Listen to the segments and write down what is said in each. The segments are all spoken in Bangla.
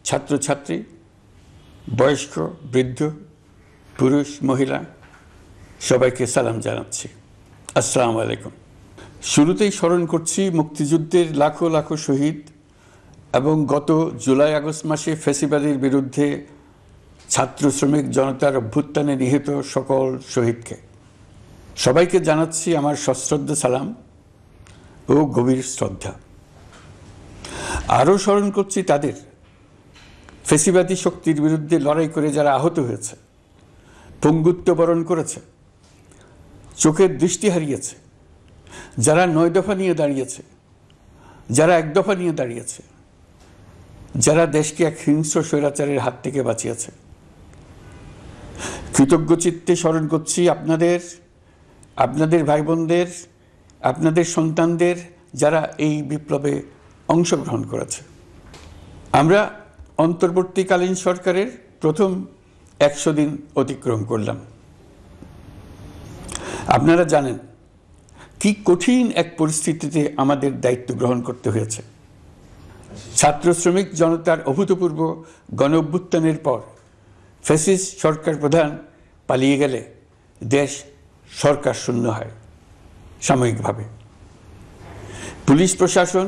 ছাত্রছাত্রী, বয়স্ক, বৃদ্ধ, পুরুষ, মহিলা সবাইকে সালাম জানাচ্ছি। আসসালামু আলাইকুম। শুরুতেই স্মরণ করছি মুক্তিযুদ্ধের লাখো লাখো শহীদ এবং গত জুলাই আগস্ট মাসে ফ্যাসিবাদের বিরুদ্ধে ছাত্র শ্রমিক জনতার অভ্যুত্থানে নিহত সকল শহীদকে। সবাইকে জানাচ্ছি আমার সশ্রদ্ধ সালাম ও গভীর শ্রদ্ধা। আরও স্মরণ করছি তাদের, ফ্যাসিবাদী শক্তির বিরুদ্ধে লড়াই করে যারা আহত হয়েছে, পঙ্গুত্ব বরণ করেছে, চোখের দৃষ্টি হারিয়েছে, যারা 9 দফা নিয়ে দাঁড়িয়েছে, যারা 1 দফা নিয়ে দাঁড়িয়েছে, যারা দেশকে এক হিংস্র স্বৈরাচারের হাত থেকে বাঁচিয়েছে। কৃতজ্ঞ চিত্তে স্মরণ করছি আপনাদের ভাই বোনদের, আপনাদের সন্তানদের যারা এই বিপ্লবে অংশগ্রহণ করেছে। আমরা অন্তর্বর্তীকালীন সরকারের প্রথম 100 দিন অতিক্রম করলাম। আপনারা জানেন কি কঠিন এক পরিস্থিতিতে আমাদের দায়িত্ব গ্রহণ করতে হয়েছে। ছাত্র শ্রমিক জনতার অভূতপূর্ব গণ অভ্যুত্থানের পর ফ্যাসিস্ট সরকার প্রধান পালিয়ে গেলে দেশ সরকার শূন্য হয় সাময়িকভাবে। পুলিশ প্রশাসন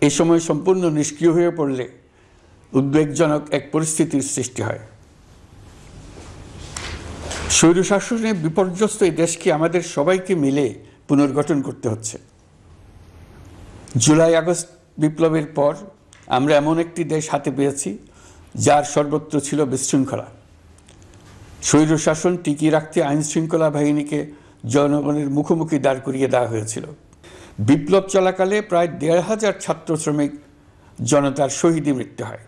এ সময় সম্পূর্ণ নিষ্ক্রিয় হয়ে পড়লে উদ্বেগজনক এক পরিস্থিতির সৃষ্টি হয়। স্বৈরশাসনে বিপর্যস্ত এই দেশকে আমাদের সবাইকে মিলে পুনর্গঠন করতে হচ্ছে। জুলাই আগস্ট বিপ্লবের পর আমরা এমন একটি দেশ হাতে পেয়েছি যার সর্বত্র ছিল বিশৃঙ্খলা। স্বৈরশাসন টিকিয়ে রাখতে আইনশৃঙ্খলা বাহিনীকে জনগণের মুখোমুখি দাঁড় করিয়ে দেওয়া হয়েছিল। বিপ্লব চলাকালে প্রায় 1,500 ছাত্র শ্রমিক জনতার শহীদে মৃত্যু হয়।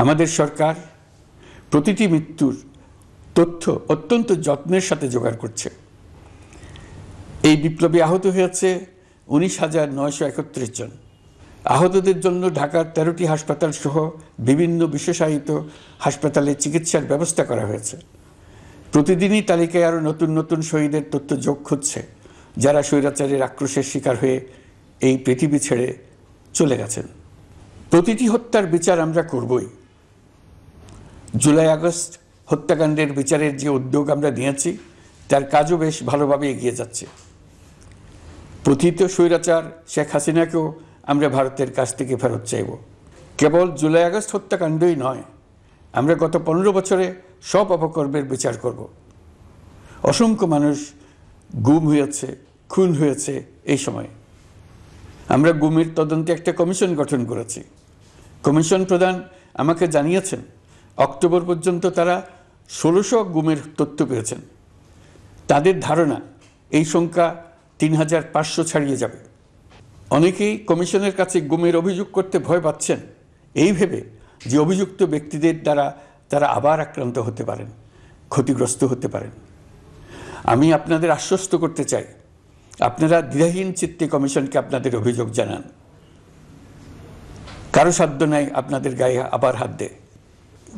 আমাদের সরকার প্রতিটি মৃত্যুর তথ্য অত্যন্ত যত্নের সাথে জোগাড় করছে। এই বিপ্লবে আহত হয়েছে 19,931 জন। আহতদের জন্য ঢাকার 13টি হাসপাতাল সহ বিভিন্ন বিশেষায়িত হাসপাতালে চিকিৎসার ব্যবস্থা করা হয়েছে। প্রতিদিনই তালিকায় আরও নতুন নতুন শহীদের তথ্য যোগ হচ্ছে, যারা স্বৈরাচারের আক্রোশের শিকার হয়ে এই পৃথিবী ছেড়ে চলে গেছেন। প্রতিটি হত্যার বিচার আমরা করবই। জুলাই আগস্ট হত্যাকাণ্ডের বিচারের যে উদ্যোগ আমরা নিয়েছি তার কাজও বেশ ভালোভাবে এগিয়ে যাচ্ছে। পতিত স্বৈরাচার শেখ হাসিনাকেও আমরা ভারতের কাছ থেকে ফেরত চাইব। কেবল জুলাই আগস্ট হত্যাকাণ্ডই নয়, আমরা গত 15 বছরে সব অপকর্মের বিচার করব। অসংখ্য মানুষ গুম হয়েছে, খুন হয়েছে। এই সময় আমরা গুমের তদন্তে একটা কমিশন গঠন করেছি। কমিশন প্রধান আমাকে জানিয়েছেন অক্টোবর পর্যন্ত তারা 1600 গুমের তথ্য পেয়েছেন। তাদের ধারণা এই সংখ্যা 3,500 ছাড়িয়ে যাবে। অনেকেই কমিশনের কাছে গুমের অভিযোগ করতে ভয় পাচ্ছেন এই ভেবে যে অভিযুক্ত ব্যক্তিদের দ্বারা তারা আবার আক্রান্ত হতে পারেন, ক্ষতিগ্রস্ত হতে পারেন। আমি আপনাদের আশ্বস্ত করতে চাই, আপনারা দ্বিধাহীন চিত্তে কমিশনকে আপনাদের অভিযোগ জানান। কারো সাধ্য নাই আপনাদের গায়ে আবার হাত দেয়।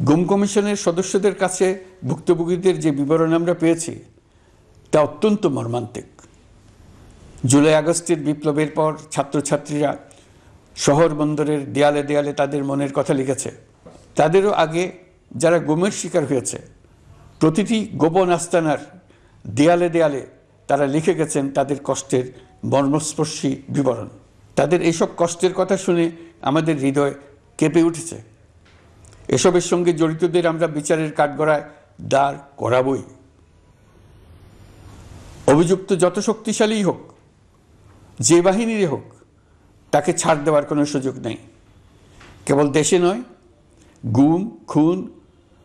গুম কমিশনের সদস্যদের কাছে ভুক্তভোগীদের যে বিবরণ আমরা পেয়েছি তা অত্যন্ত মর্মান্তিক। জুলাই আগস্টের বিপ্লবের পর ছাত্রছাত্রীরা শহর বন্দরের দেয়ালে দেয়ালে তাদের মনের কথা লিখেছে। তাদেরও আগে যারা গুমের শিকার হয়েছে প্রতিটি গোপন আস্তানার দেয়ালে দেয়ালে তারা লিখে গেছেন তাদের কষ্টের মর্মস্পর্শী বিবরণ। তাদের এইসব কষ্টের কথা শুনে আমাদের হৃদয় কেঁপে উঠেছে। এসবের সঙ্গে জড়িতদের আমরা বিচারের কাঠগড়ায় দাঁড় করাবই। অভিযুক্ত যত শক্তিশালী হোক, যে বাহিনীরই হোক, তাকে ছাড় দেওয়ার কোনো সুযোগ নেই। কেবল দেশে নয়, গুম, খুন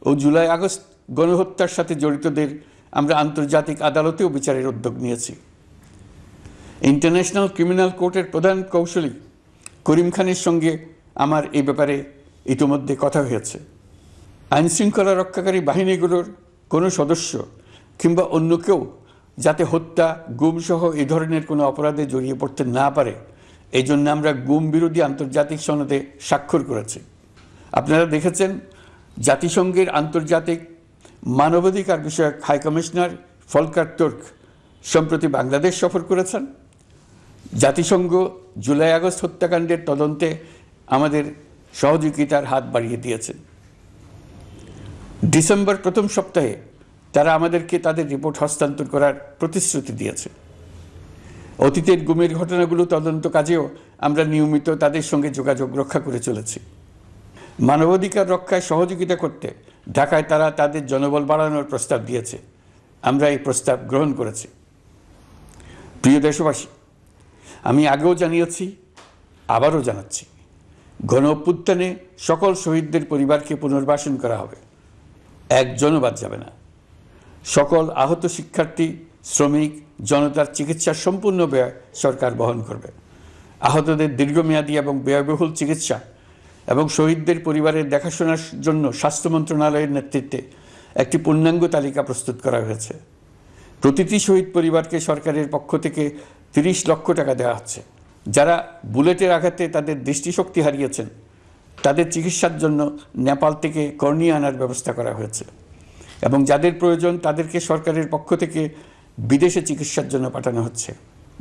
ও জুলাই আগস্ট গণহত্যার সাথে জড়িতদের আমরা আন্তর্জাতিক আদালতেও বিচারের উদ্যোগ নিয়েছি। ইন্টারন্যাশনাল ক্রিমিনাল কোর্টের প্রধান কৌশলী করিম খানের সঙ্গে আমার এই ব্যাপারে ইতিমধ্যে কথা হয়েছে। আইনশৃঙ্খলা রক্ষাকারী বাহিনীগুলোর কোনো সদস্য কিংবা অন্য কেউ যাতে হত্যা, গুমসহ এই ধরনের কোনো অপরাধে জড়িয়ে পড়তে না পারে, এই জন্য আমরা গুম বিরোধী আন্তর্জাতিক সনদে স্বাক্ষর করেছি। আপনারা দেখেছেন জাতিসংঘের আন্তর্জাতিক মানবাধিকার বিষয়ক হাই কমিশনার ফলকার তুর্ক সম্প্রতি বাংলাদেশ সফর করেছেন। জাতিসংঘ জুলাই আগস্ট হত্যাকাণ্ডের তদন্তে আমাদের সহযোগিতার হাত বাড়িয়ে দিয়েছেন। ডিসেম্বর প্রথম সপ্তাহে তারা আমাদেরকে তাদের রিপোর্ট হস্তান্তর করার প্রতিশ্রুতি দিয়েছে। অতীতের গুমের ঘটনাগুলো তদন্ত কাজেও আমরা নিয়মিত তাদের সঙ্গে যোগাযোগ রক্ষা করে চলেছি। মানবাধিকার রক্ষায় সহযোগিতা করতে ঢাকায় তারা তাদের জনবল বাড়ানোর প্রস্তাব দিয়েছে। আমরা এই প্রস্তাব গ্রহণ করেছি। প্রিয় দেশবাসী, আমি আগেও জানিয়েছি, আবারও জানাচ্ছি, গণ অভ্যুত্থানে সকল শহীদদের পরিবারকে পুনর্বাসন করা হবে, একজনও বাদ যাবে না। সকল আহত শিক্ষার্থী, শ্রমিক, জনতার চিকিৎসার সম্পূর্ণ ব্যয় সরকার বহন করবে। আহতদের দীর্ঘমেয়াদী এবং ব্যয়বহুল চিকিৎসা এবং শহীদদের পরিবারের দেখাশোনার জন্য স্বাস্থ্য মন্ত্রণালয়ের নেতৃত্বে একটি পূর্ণাঙ্গ তালিকা প্রস্তুত করা হয়েছে। প্রতিটি শহীদ পরিবারকে সরকারের পক্ষ থেকে 30 লক্ষ টাকা দেওয়া হচ্ছে। যারা বুলেটের আঘাতে তাদের দৃষ্টিশক্তি হারিয়েছেন, তাদের চিকিৎসার জন্য নেপাল থেকে কর্নিয়া আনার ব্যবস্থা করা হয়েছে এবং যাদের প্রয়োজন তাদেরকে সরকারের পক্ষ থেকে বিদেশে চিকিৎসার জন্য পাঠানো হচ্ছে।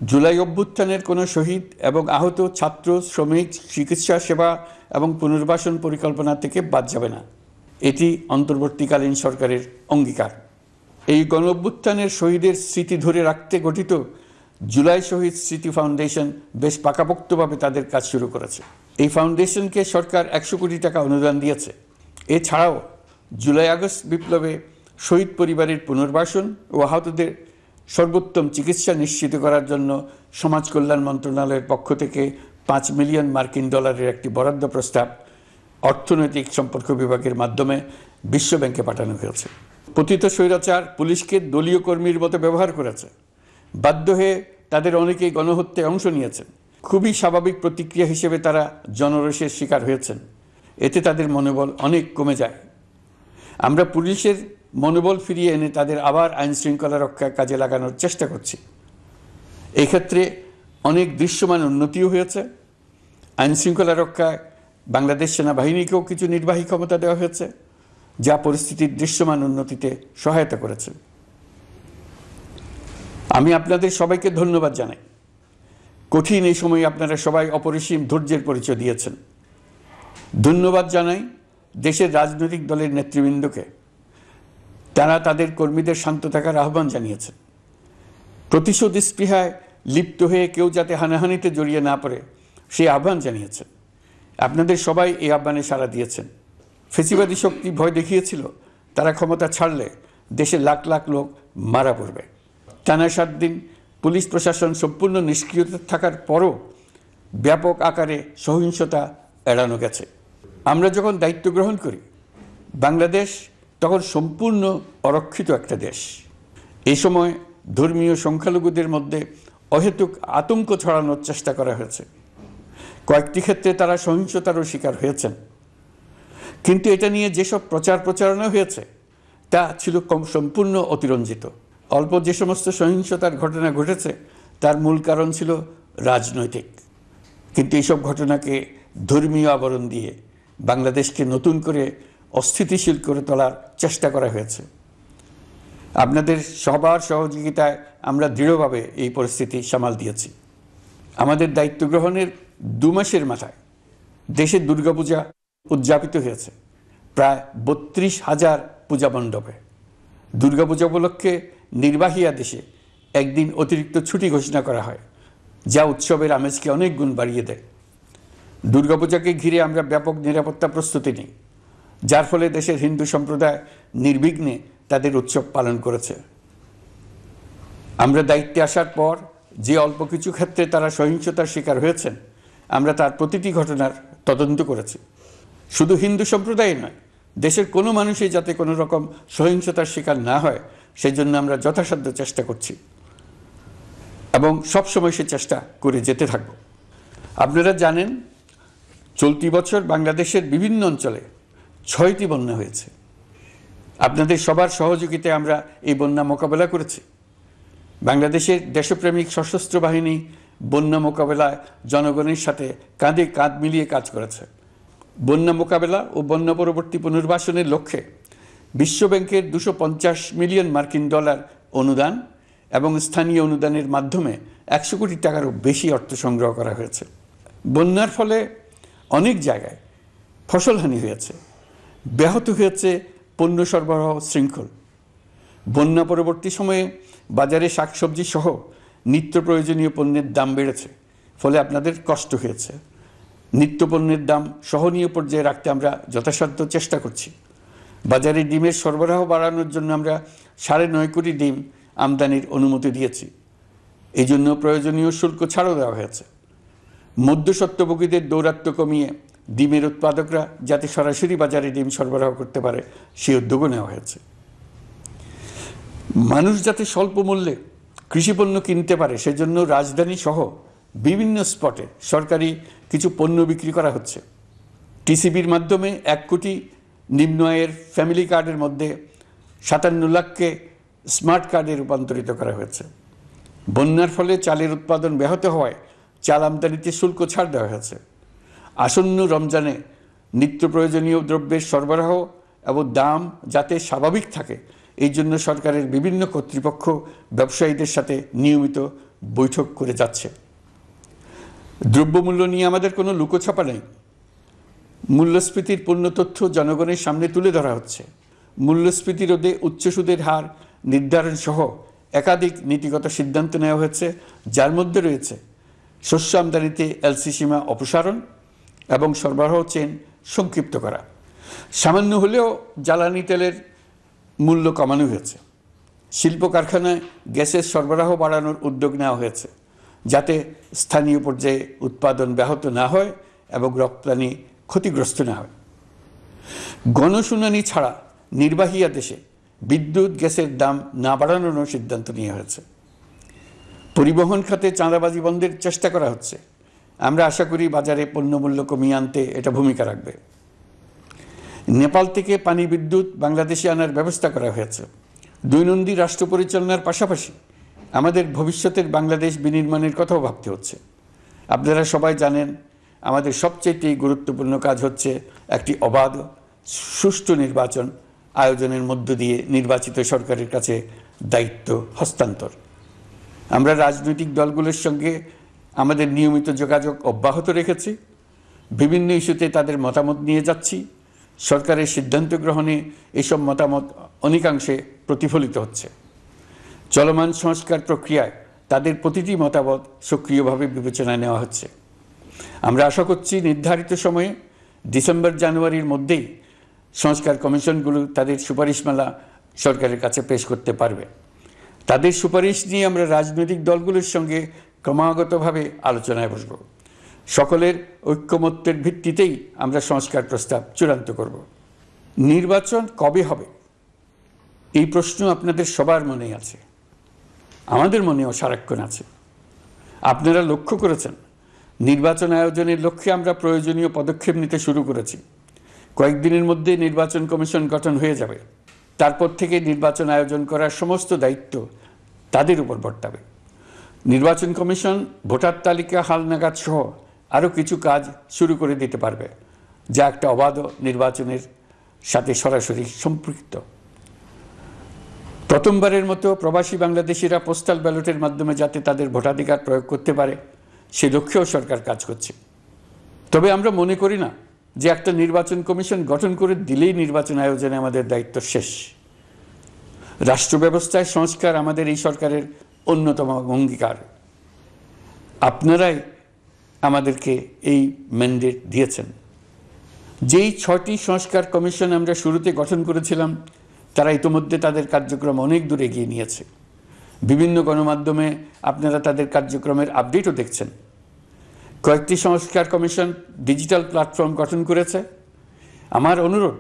জুলাই অভ্যুত্থানের কোনো শহীদ এবং আহত ছাত্র, শ্রমিক চিকিৎসা সেবা এবং পুনর্বাসন পরিকল্পনা থেকে বাদ যাবে না। এটি অন্তর্বর্তীকালীন সরকারের অঙ্গীকার। এই গণ অভ্যুত্থানের শহীদের স্মৃতি ধরে রাখতে গঠিত জুলাই শহীদ স্মৃতি ফাউন্ডেশন বেশ পাকাপোক্তভাবে তাদের কাজ শুরু করেছে। এই ফাউন্ডেশনকে সরকার 100 কোটি টাকা অনুদান দিয়েছে। এছাড়াও জুলাই আগস্ট বিপ্লবে শহীদ পরিবারের পুনর্বাসন ও আহতদের সর্বোত্তম চিকিৎসা নিশ্চিত করার জন্য সমাজ কল্যাণ মন্ত্রণালয়ের পক্ষ থেকে $5 মিলিয়ন একটি বরাদ্দ প্রস্তাব অর্থনৈতিক সম্পর্ক বিভাগের মাধ্যমে বিশ্ব ব্যাংকে পাঠানো হয়েছে। পতিত স্বৈরাচার পুলিশকে দলীয় কর্মীর মতো ব্যবহার করেছে। বাধ্য হয়ে তাদের অনেকেই গণহত্যায় অংশ নিয়েছেন। খুবই স্বাভাবিক প্রতিক্রিয়া হিসেবে তারা জনরোষের শিকার হয়েছেন। এতে তাদের মনোবল অনেক কমে যায়। আমরা পুলিশের মনোবল ফিরিয়ে এনে তাদের আবার আইন শৃঙ্খলা রক্ষায় কাজে লাগানোর চেষ্টা করছি। এক্ষেত্রে অনেক দৃশ্যমান উন্নতিও হয়েছে। আইন শৃঙ্খলা রক্ষায় বাংলাদেশ সেনাবাহিনীকেও কিছু নির্বাহী ক্ষমতা দেওয়া হয়েছে, যা পরিস্থিতির দৃশ্যমান উন্নতিতে সহায়তা করেছে। আমি আপনাদের সবাইকে ধন্যবাদ জানাই। কঠিন এই সময়ে আপনারা সবাই অপরিসীম ধৈর্যের পরিচয় দিয়েছেন। ধন্যবাদ জানাই দেশের রাজনৈতিক দলের নেতৃবৃন্দকে। তারা তাদের কর্মীদের শান্ত থাকার আহ্বান জানিয়েছেন। প্রতিশোধ স্পৃহায় লিপ্ত হয়ে কেউ যাতে হানাহানিতে জড়িয়ে না পড়ে সেই আহ্বান জানিয়েছেন। আপনাদের সবাই এই আহ্বানে সাড়া দিয়েছেন। ফেসিবাদী শক্তি ভয় দেখিয়েছিল তারা ক্ষমতা ছাড়লে দেশের লাখ লাখ লোক মারা পড়বে। টানা 7 দিন পুলিশ প্রশাসন সম্পূর্ণ নিষ্ক্রিয় থাকার পরও ব্যাপক আকারে সহিংসতা এড়ানো গেছে। আমরা যখন দায়িত্ব গ্রহণ করি, বাংলাদেশ তখন সম্পূর্ণ অরক্ষিত একটা দেশ। এই সময় ধর্মীয় সংখ্যালঘুদের মধ্যে অহেতুক আতঙ্ক ছড়ানোর চেষ্টা করা হয়েছে। কয়েকটি ক্ষেত্রে তারা সহিংসতারও শিকার হয়েছেন। কিন্তু এটা নিয়ে যেসব প্রচারণা হয়েছে তা ছিল সম্পূর্ণ অতিরঞ্জিত। অল্প যে সমস্ত সহিংসতার ঘটনা ঘটেছে তার মূল কারণ ছিল রাজনৈতিক। কিন্তু এইসব ঘটনাকে ধর্মীয় আবরণ দিয়ে বাংলাদেশকে নতুন করে অস্থিতিশীল করে তোলার চেষ্টা করা হয়েছে। আপনাদের সবার সহযোগিতায় আমরা দৃঢ়ভাবে এই পরিস্থিতি সামাল দিয়েছি। আমাদের দায়িত্ব গ্রহণের 2 মাসের মাথায় দেশের দুর্গাপূজা উদযাপিত হয়েছে প্রায় 32,000 পূজা মণ্ডপে। দুর্গাপূজা উপলক্ষে নির্বাহী আদেশে একদিন অতিরিক্ত ছুটি ঘোষণা করা হয়, যা উৎসবের আমেজকে অনেক গুণ বাড়িয়ে দেয়। দুর্গাপূজাকে ঘিরে আমরা ব্যাপক নিরাপত্তা প্রস্তুতি নিই, যার ফলে দেশের হিন্দু সম্প্রদায় নির্বিঘ্নে তাদের উৎসব পালন করেছে। আমরা দায়িত্বে আসার পর যে অল্প কিছু ক্ষেত্রে তারা সহিংসতার শিকার হয়েছেন, আমরা তার প্রতিটি ঘটনার তদন্ত করেছি। শুধু হিন্দু সম্প্রদায় নয়, দেশের কোনো মানুষই যাতে কোনো রকম সহিংসতার শিকার না হয় সেই জন্য আমরা যথাসাধ্য চেষ্টা করছি এবং সবসময় সে চেষ্টা করে যেতে থাকব। আপনারা জানেন, চলতি বছর বাংলাদেশের বিভিন্ন অঞ্চলে 6টি বন্যা হয়েছে। আপনাদের সবার সহযোগিতায় আমরা এই বন্যা মোকাবেলা করেছি। বাংলাদেশের দেশপ্রেমিক সশস্ত্র বাহিনী বন্যা মোকাবেলায় জনগণের সাথে কাঁধে কাঁধ মিলিয়ে কাজ করেছে। বন্যা মোকাবেলা ও বন্যা পরবর্তী পুনর্বাসনের লক্ষ্যে বিশ্বব্যাংকের $250 মিলিয়ন অনুদান এবং স্থানীয় অনুদানের মাধ্যমে 100 কোটি টাকারও বেশি অর্থ সংগ্রহ করা হয়েছে। বন্যার ফলে অনেক জায়গায় ফসলহানি হয়েছে, ব্যাহত হয়েছে পণ্য সরবরাহ শৃঙ্খল। বন্যা পরবর্তী সময়ে বাজারে শাকসবজি সহ নিত্য প্রয়োজনীয় পণ্যের দাম বেড়েছে, ফলে আপনাদের কষ্ট হয়েছে। নিত্য পণ্যের দাম সহনীয় পর্যায়ে রাখতে আমরা যথাসাধ্য চেষ্টা করছি। বাজারে ডিমের সরবরাহ বাড়ানোর জন্য আমরা 9.5 কোটি ডিম আমদানির অনুমতি দিয়েছি। এই জন্য প্রয়োজনীয় শুল্ক ছাড়ও দেওয়া হয়েছে। মধ্যস্বত্বভোগীদের দৌরাত্ম্য কমিয়ে ডিমের উৎপাদকরা যাতে সরাসরি বাজারে ডিম সরবরাহ করতে পারে সেই উদ্যোগও নেওয়া হয়েছে। মানুষ যাতে স্বল্প মূল্যে কৃষিপণ্য কিনতে পারে সেজন্য রাজধানী সহ বিভিন্ন স্পটে সরকারি কিছু পণ্য বিক্রি করা হচ্ছে। টিসিবির মাধ্যমে 1 কোটি নিম্ন আয়ের ফ্যামিলি কার্ডের মধ্যে 57 লাখকে স্মার্ট কার্ডে রূপান্তরিত করা হয়েছে। বন্যার ফলে চালের উৎপাদন ব্যাহত হওয়ায় চাল আমদানিতে শুল্ক ছাড় দেওয়া হয়েছে। আসন্ন রমজানে নিত্য প্রয়োজনীয় দ্রব্যের সরবরাহ এবং দাম যাতে স্বাভাবিক থাকে এই জন্য সরকারের বিভিন্ন কর্তৃপক্ষ ব্যবসায়ীদের সাথে নিয়মিত বৈঠক করে যাচ্ছে। দ্রব্যমূল্য নিয়ে আমাদের কোনো লুকোছাপা নেই। মূল্যস্ফীতির পূর্ণ তথ্য জনগণের সামনে তুলে ধরা হচ্ছে। মূল্যস্ফীতি রোধে উচ্চ সুদের হার নির্ধারণ সহ একাধিক নীতিগত সিদ্ধান্ত নেওয়া হয়েছে, যার মধ্যে রয়েছে শস্য আমদানিতে এলসি সীমা অপসারণ এবং সরবরাহ চেইন সংক্ষিপ্ত করা। সামান্য হলেও জ্বালানি তেলের মূল্য কমানো হয়েছে। শিল্প কারখানায় গ্যাসের সরবরাহ বাড়ানোর উদ্যোগ নেওয়া হয়েছে যাতে স্থানীয় পর্যায়ে উৎপাদন ব্যাহত না হয় এবং রপ্তানি ক্ষতিগ্রস্ত না হয়। গণশুনানি ছাড়া নির্বাহী আদেশে বিদ্যুৎ গ্যাসের দাম না বাড়ানোর সিদ্ধান্ত নেওয়া হয়েছে। পরিবহন খাতে চাঁদাবাজি বন্ধের চেষ্টা করা হচ্ছে। আমরা আশা করি বাজারে পণ্যমূল্য কমিয়ে আনতে এটা ভূমিকা রাখবে। নেপাল থেকে পানি বিদ্যুৎ বাংলাদেশে আনার ব্যবস্থা করা হয়েছে। দৈনন্দিন রাষ্ট্র পরিচালনার পাশাপাশি আমাদের ভবিষ্যতের বাংলাদেশ বিনির্মাণের কথাও ভাবতে হচ্ছে। আপনারা সবাই জানেন আমাদের সবচেয়ে গুরুত্বপূর্ণ কাজ হচ্ছে একটি অবাধ সুষ্ঠু নির্বাচন আয়োজনের মধ্য দিয়ে নির্বাচিত সরকারের কাছে দায়িত্ব হস্তান্তর। আমরা রাজনৈতিক দলগুলোর সঙ্গে আমাদের নিয়মিত যোগাযোগ অব্যাহত রেখেছি। বিভিন্ন ইস্যুতে তাদের মতামত নিয়ে যাচ্ছি। সরকারের সিদ্ধান্ত গ্রহণে এসব মতামত অনেকাংশে প্রতিফলিত হচ্ছে। চলমান সংস্কার প্রক্রিয়ায় তাদের প্রতিটি মতামত সক্রিয়ভাবে বিবেচনায় নেওয়া হচ্ছে। আমরা আশা করছি নির্ধারিত সময়ে ডিসেম্বর-জানুয়ারির মধ্যেই সংস্কার কমিশনগুলো তাদের সুপারিশমালা সরকারের কাছে পেশ করতে পারবে। তাদের সুপারিশ নিয়ে আমরা রাজনৈতিক দলগুলোর সঙ্গে ক্রমাগতভাবে আলোচনায় বসব। সকলের ঐক্যমত্যের ভিত্তিতেই আমরা সংস্কার প্রস্তাব চূড়ান্ত করব। নির্বাচন কবে হবে এই প্রশ্ন আপনাদের সবার মনেই আছে, আমাদের মনেও সারাক্ষণ আছে। আপনারা লক্ষ্য করেছেন নির্বাচন আয়োজনের লক্ষ্যে আমরা প্রয়োজনীয় পদক্ষেপ নিতে শুরু করেছি। কয়েকদিনের মধ্যে নির্বাচন কমিশন গঠন হয়ে যাবে। তারপর থেকে নির্বাচন আয়োজন করার সমস্ত দায়িত্ব তাদের উপর বর্তাবে। নির্বাচন কমিশন ভোটার তালিকা হালনাগাদ সহ আরও কিছু কাজ শুরু করে দিতে পারবে, যা একটা অবাধ নির্বাচনের সাথে সরাসরি সম্পৃক্ত। প্রথমবারের মতো প্রবাসী বাংলাদেশিরা পোস্টাল ব্যালটের মাধ্যমে যাতে তাদের ভোটাধিকার প্রয়োগ করতে পারে সে লক্ষ্যেও সরকার কাজ করছে। তবে আমরা মনে করি না যে একটা নির্বাচন কমিশন গঠন করে দিলেই নির্বাচন আয়োজনে আমাদের দায়িত্ব শেষ। রাষ্ট্র ব্যবস্থায় সংস্কার আমাদের এই সরকারের অন্যতম অঙ্গীকার। আপনারাই আমাদেরকে এই ম্যান্ডেট দিয়েছেন। যেই 6টি সংস্কার কমিশন আমরা শুরুতে গঠন করেছিলাম তারা ইতোমধ্যে তাদের কার্যক্রম অনেক দূর এগিয়ে নিয়েছে। বিভিন্ন গণমাধ্যমে আপনারা তাদের কার্যক্রমের আপডেটও দেখছেন। কয়েকটি সংস্কার কমিশন ডিজিটাল প্ল্যাটফর্ম গঠন করেছে। আমার অনুরোধ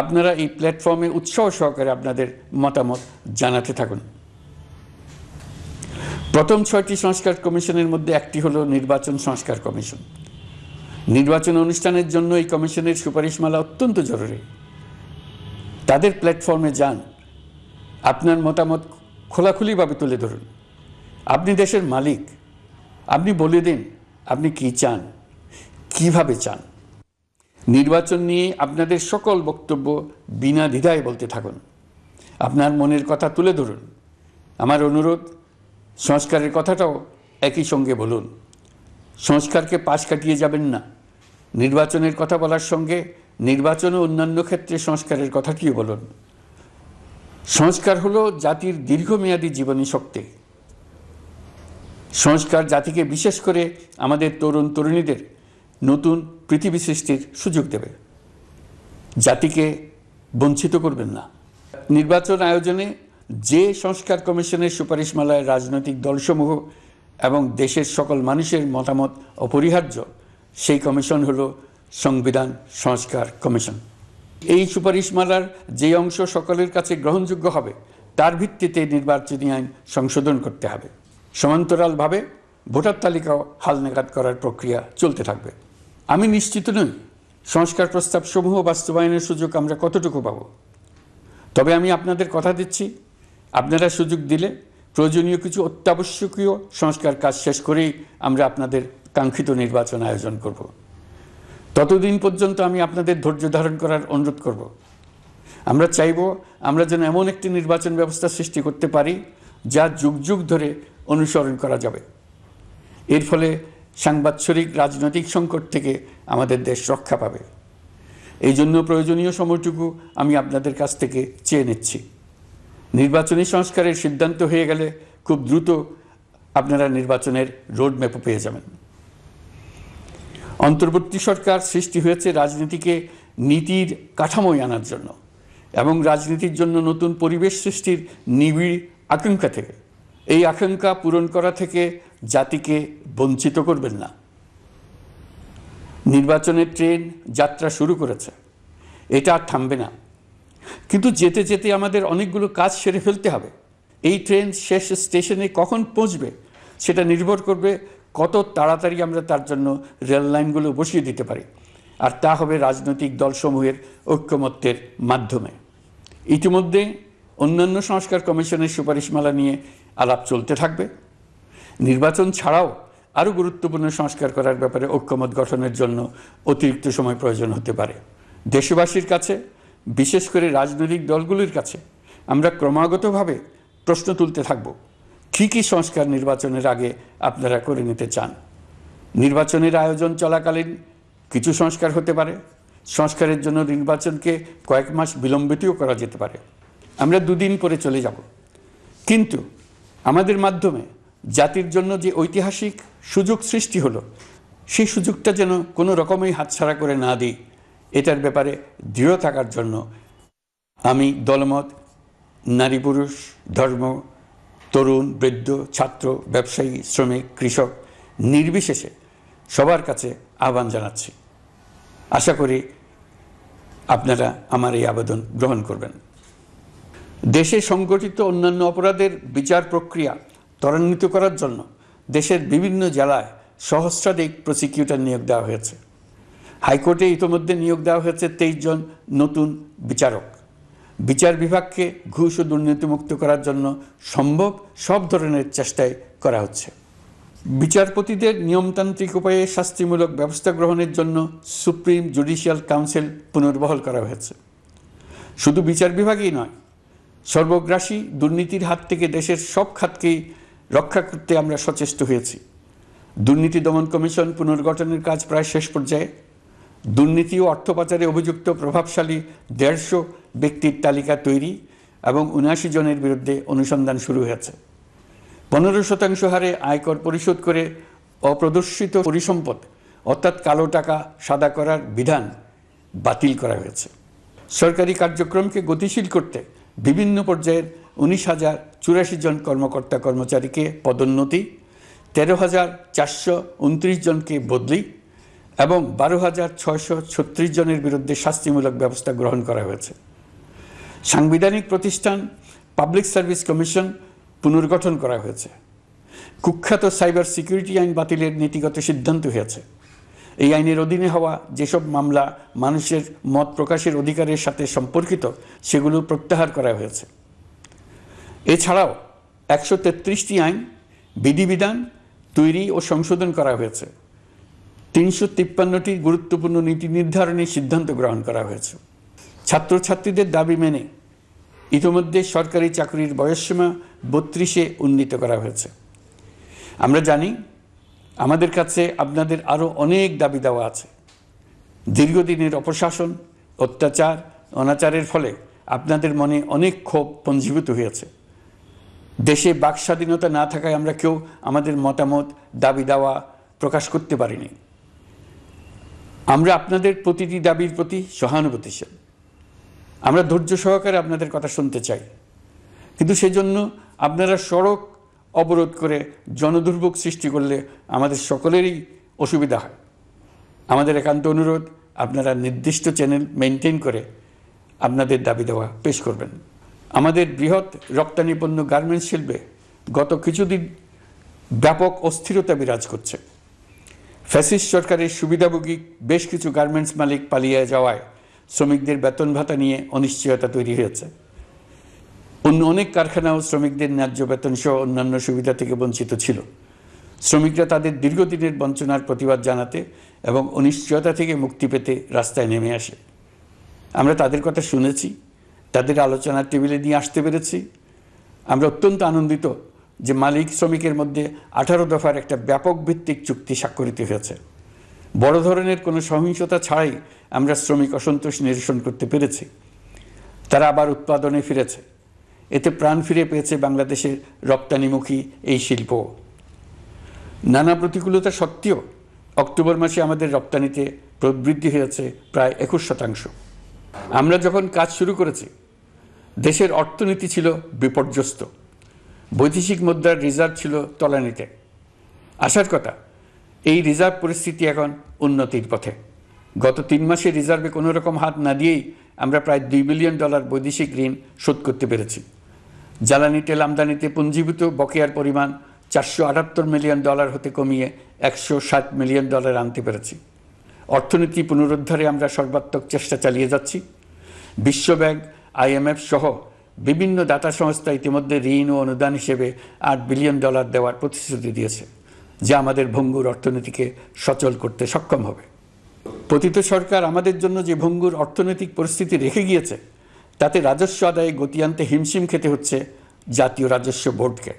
আপনারা এই প্ল্যাটফর্মে উৎসাহ সহকারে আপনাদের মতামত জানাতে থাকুন। প্রথম 6টি সংস্কার কমিশনের মধ্যে একটি হলো নির্বাচন সংস্কার কমিশন। নির্বাচন অনুষ্ঠানের জন্য এই কমিশনের সুপারিশমালা অত্যন্ত জরুরি। তাদের প্ল্যাটফর্মে যান, আপনার মতামত খোলাখুলিভাবে তুলে ধরুন। আপনি দেশের মালিক, আপনি বলে দিন আপনি কি চান, কিভাবে চান। নির্বাচন নিয়ে আপনাদের সকল বক্তব্য বিনা দ্বিধায় বলতে থাকুন। আপনার মনের কথা তুলে ধরুন। আমার অনুরোধ সংস্কারের কথাটাও একই সঙ্গে বলুন। সংস্কারকে পাশ কাটিয়ে যাবেন না, নির্বাচনের কথা বলার সঙ্গে নির্বাচন ও অন্যান্য ক্ষেত্রে সংস্কারের কথাটিও বলুন। সংস্কার হলো জাতির দীর্ঘমেয়াদী জীবনী শক্তি। সংস্কার জাতিকে, বিশেষ করে আমাদের তরুণ তরুণীদের নতুন পৃথিবী সৃষ্টির সুযোগ দেবে, জাতিকে বঞ্চিত করবেন না। নির্বাচন আয়োজনে যে সংস্কার কমিশনের সুপারিশমালায় রাজনৈতিক দলসমূহ এবং দেশের সকল মানুষের মতামত অপরিহার্য, সেই কমিশন হলো সংবিধান সংস্কার কমিশন। এই সুপারিশমালার যে অংশ সকলের কাছে গ্রহণযোগ্য হবে তার ভিত্তিতে নির্বাচনী আইন সংশোধন করতে হবে। সমান্তরালভাবে ভোটার তালিকাও হালনাগাদ করার প্রক্রিয়া চলতে থাকবে। আমি নিশ্চিত নই সংস্কার প্রস্তাবসমূহ বাস্তবায়নের সুযোগ আমরা কতটুকু পাব, তবে আমি আপনাদের কথা দিচ্ছি, আপনারা সুযোগ দিলে প্রয়োজনীয় কিছু অত্যাবশ্যকীয় সংস্কার কাজ শেষ করেই আমরা আপনাদের কাঙ্ক্ষিত নির্বাচন আয়োজন করব। ততদিন পর্যন্ত আমি আপনাদের ধৈর্য ধারণ করার অনুরোধ করব। আমরা চাইব আমরা যেন এমন একটি নির্বাচন ব্যবস্থা সৃষ্টি করতে পারি যা যুগ যুগ ধরে অনুসরণ করা যাবে। এর ফলে সাংবৎসরিক রাজনৈতিক সংকট থেকে আমাদের দেশ রক্ষা পাবে। এই জন্য প্রয়োজনীয় সময়টুকু আমি আপনাদের কাছ থেকে চেয়ে নিচ্ছি। নির্বাচনী সংস্কারের সিদ্ধান্ত হয়ে গেলে খুব দ্রুত আপনারা নির্বাচনের রোডম্যাপও পেয়ে যাবেন। অন্তর্বর্তী সরকার সৃষ্টি হয়েছে রাজনীতিকে নীতির কাঠামোয় আনার জন্য এবং রাজনীতির জন্য নতুন পরিবেশ সৃষ্টির নিবিড় আকাঙ্ক্ষা থেকে। এই আকাঙ্ক্ষা পূরণ করা থেকে জাতিকে বঞ্চিত করবেন না। নির্বাচনের ট্রেন যাত্রা শুরু করেছে, এটা আর থামবে না, কিন্তু যেতে যেতে আমাদের অনেকগুলো কাজ সেরে ফেলতে হবে। এই ট্রেন শেষ স্টেশনে কখন পৌঁছবে সেটা নির্ভর করবে কত তাড়াতাড়ি আমরা তার জন্য রেল লাইনগুলো বসিয়ে দিতে পারি, আর তা হবে রাজনৈতিক দলসমূহের ঐক্যমত্যের মাধ্যমে। ইতিমধ্যে অন্যান্য সংস্কার কমিশনের সুপারিশমালা নিয়ে আলাপ চলতে থাকবে। নির্বাচন ছাড়াও আরও গুরুত্বপূর্ণ সংস্কার করার ব্যাপারে ঐক্যমত গঠনের জন্য অতিরিক্ত সময় প্রয়োজন হতে পারে। দেশবাসীর কাছে, বিশেষ করে রাজনৈতিক দলগুলির কাছে আমরা ক্রমাগতভাবে প্রশ্ন তুলতে থাকব, কী কী সংস্কার নির্বাচনের আগে আপনারা করে নিতে চান। নির্বাচনের আয়োজন চলাকালীন কিছু সংস্কার হতে পারে। সংস্কারের জন্য নির্বাচনকে কয়েক মাস বিলম্বিতও করা যেতে পারে। আমরা দুদিন পরে চলে যাব, কিন্তু আমাদের মাধ্যমে জাতির জন্য যে ঐতিহাসিক সুযোগ সৃষ্টি হলো, সেই সুযোগটা যেন কোনো রকমই হাতছাড়া করে না দিই, এটার ব্যাপারে দৃঢ় থাকার জন্য আমি দলমত, নারী পুরুষ, ধর্ম, তরুণ, বৃদ্ধ, ছাত্র, ব্যবসায়ী, শ্রমিক, কৃষক নির্বিশেষে সবার কাছে আহ্বান জানাচ্ছি। আশা করি আপনারা আমার এই আবেদন গ্রহণ করবেন। দেশে সংগঠিত অন্যান্য অপরাধের বিচার প্রক্রিয়া ত্বরান্বিত করার জন্য দেশের বিভিন্ন জেলায় সহস্রাধিক প্রসিকিউটর নিয়োগ দেওয়া হয়েছে। হাইকোর্টে ইতিমধ্যে নিয়োগ দেওয়া হয়েছে 23 জন নতুন বিচারক। বিচার বিভাগকে ঘুষ ও দুর্নীতিমুক্ত করার জন্য সম্ভব সব ধরনের চেষ্টাই করা হচ্ছে। বিচারপতিদের নিয়মতান্ত্রিক উপায়ে শাস্তিমূলক ব্যবস্থা গ্রহণের জন্য সুপ্রিম জুডিশিয়াল কাউন্সিল পুনর্বহাল করা হয়েছে। শুধু বিচার বিভাগই নয়, সর্বগ্রাসী দুর্নীতির হাত থেকে দেশের সব খাতকেই রক্ষা করতে আমরা সচেষ্ট হয়েছি। দুর্নীতি দমন কমিশন পুনর্গঠনের কাজ প্রায় শেষ পর্যায়ে। দুর্নীতি ও অর্থ পাচারে অভিযুক্ত প্রভাবশালী 150 ব্যক্তির তালিকা তৈরি এবং 79 জনের বিরুদ্ধে অনুসন্ধান শুরু হয়েছে। 15% হারে আয়কর পরিশোধ করে অপ্রদর্শিত পরিসম্পদ অর্থাৎ কালো টাকা সাদা করার বিধান বাতিল করা হয়েছে। সরকারি কার্যক্রমকে গতিশীল করতে বিভিন্ন পর্যায়ের 19,084 জন কর্মকর্তা কর্মচারীকে পদোন্নতি, 13,429 জনকে বদলি এবং 12,636 জনের বিরুদ্ধে শাস্তিমূলক ব্যবস্থা গ্রহণ করা হয়েছে। সাংবিধানিক প্রতিষ্ঠান পাবলিক সার্ভিস কমিশন পুনর্গঠন করা হয়েছে। কুখ্যাত সাইবার সিকিউরিটি আইন বাতিলের নীতিগত সিদ্ধান্ত হয়েছে। এই আইনের অধীনে হওয়া যেসব মামলা মানুষের মত প্রকাশের অধিকারের সাথে সম্পর্কিত সেগুলো প্রত্যাহার করা হয়েছে। এছাড়াও 133টি আইন বিধিবিধান তৈরি ও সংশোধন করা হয়েছে। 353টি গুরুত্বপূর্ণ নীতি নির্ধারণের সিদ্ধান্ত গ্রহণ করা হয়েছে। ছাত্রছাত্রীদের দাবি মেনে ইতিমধ্যে সরকারি চাকরির বয়সসীমা 32-এ উন্নীত করা হয়েছে। আমরা জানি আমাদের কাছে আপনাদের আরও অনেক দাবি দেওয়া আছে। দীর্ঘদিনের অপশাসন, অত্যাচার, অনাচারের ফলে আপনাদের মনে অনেক ক্ষোভ পঞ্জীভূত হয়েছে। দেশে বাক স্বাধীনতা না থাকায় আমরা কেউ আমাদের মতামত, দাবি দাওয়া প্রকাশ করতে পারিনি। আমরা আপনাদের প্রতিটি দাবির প্রতি সহানুভূতিশীল। আমরা ধৈর্য সহকারে আপনাদের কথা শুনতে চাই, কিন্তু সেজন্য আপনারা সড়ক অবরোধ করে জনদুর্ভোগ সৃষ্টি করলে আমাদের সকলেরই অসুবিধা হয়। আমাদের একান্ত অনুরোধ, আপনারা নির্দিষ্ট চ্যানেল মেনটেন করে আপনাদের দাবি দেওয়া পেশ করবেন। আমাদের বৃহৎ রপ্তানি পণ্য গার্মেন্টস শিল্পে গত কিছুদিন ব্যাপক অস্থিরতা বিরাজ করছে। ফ্যাসিস্ট সরকারের সুবিধাভোগী বেশ কিছু গার্মেন্টস মালিক পালিয়ে যাওয়ায় শ্রমিকদের বেতন ভাতা নিয়ে অনিশ্চয়তা তৈরি হয়েছে। অন্য অনেক কারখানাও শ্রমিকদের ন্যায্য বেতন সহ অন্যান্য সুবিধা থেকে বঞ্চিত ছিল। শ্রমিকরা তাদের দীর্ঘদিনের বঞ্চনার প্রতিবাদ জানাতে এবং অনিশ্চয়তা থেকে মুক্তি পেতে রাস্তায় নেমে আসে। আমরা তাদের কথা শুনেছি, তাদের আলোচনার টেবিলে নিয়ে আসতে পেরেছি। আমরা অত্যন্ত আনন্দিত যে মালিক শ্রমিকের মধ্যে 18 দফার একটা ব্যাপক ভিত্তিক চুক্তি স্বাক্ষরিত হয়েছে। বড় ধরনের কোনো সহিংসতা ছাড়াই আমরা শ্রমিক অসন্তোষ নিরসন করতে পেরেছি। তারা আবার উৎপাদনে ফিরেছে। এতে প্রাণ ফিরে পেয়েছে বাংলাদেশের রপ্তানিমুখী এই শিল্প। নানা প্রতিকূলতা সত্ত্বেও অক্টোবর মাসে আমাদের রপ্তানিতে প্রবৃদ্ধি হয়েছে প্রায় 21%। আমরা যখন কাজ শুরু করেছি দেশের অর্থনীতি ছিল বিপর্যস্ত। বৈদেশিক মুদ্রার রিজার্ভ ছিল তলানিতে। আসার কথা, এই রিজার্ভ পরিস্থিতি এখন উন্নতির পথে। গত 3 মাসে রিজার্ভে কোনো রকম হাত না দিয়েই আমরা প্রায় $2 বিলিয়ন বৈদেশিক ঋণ শোধ করতে পেরেছি। জ্বালানি তেল আমদানিতে পুঞ্জীভূত বকেয়ার পরিমাণ $478 মিলিয়ন হতে কমিয়ে $160 মিলিয়ন আনতে পেরেছি। অর্থনীতি পুনরুদ্ধারে আমরা সর্বাত্মক চেষ্টা চালিয়ে যাচ্ছি। বিশ্বব্যাংক, IMF সহ বিভিন্ন দাতা সংস্থা ইতিমধ্যে ঋণ ও অনুদান হিসেবে $8 বিলিয়ন দেওয়ার প্রতিশ্রুতি দিয়েছে, যা আমাদের ভঙ্গুর অর্থনীতিকে সচল করতে সক্ষম হবে। পতিত সরকার আমাদের জন্য যে ভঙ্গুর অর্থনৈতিক পরিস্থিতি রেখে গিয়েছে, তাতে রাজস্ব আদায়ে গতি আনতে হিমশিম খেতে হচ্ছে জাতীয় রাজস্ব বোর্ডকে।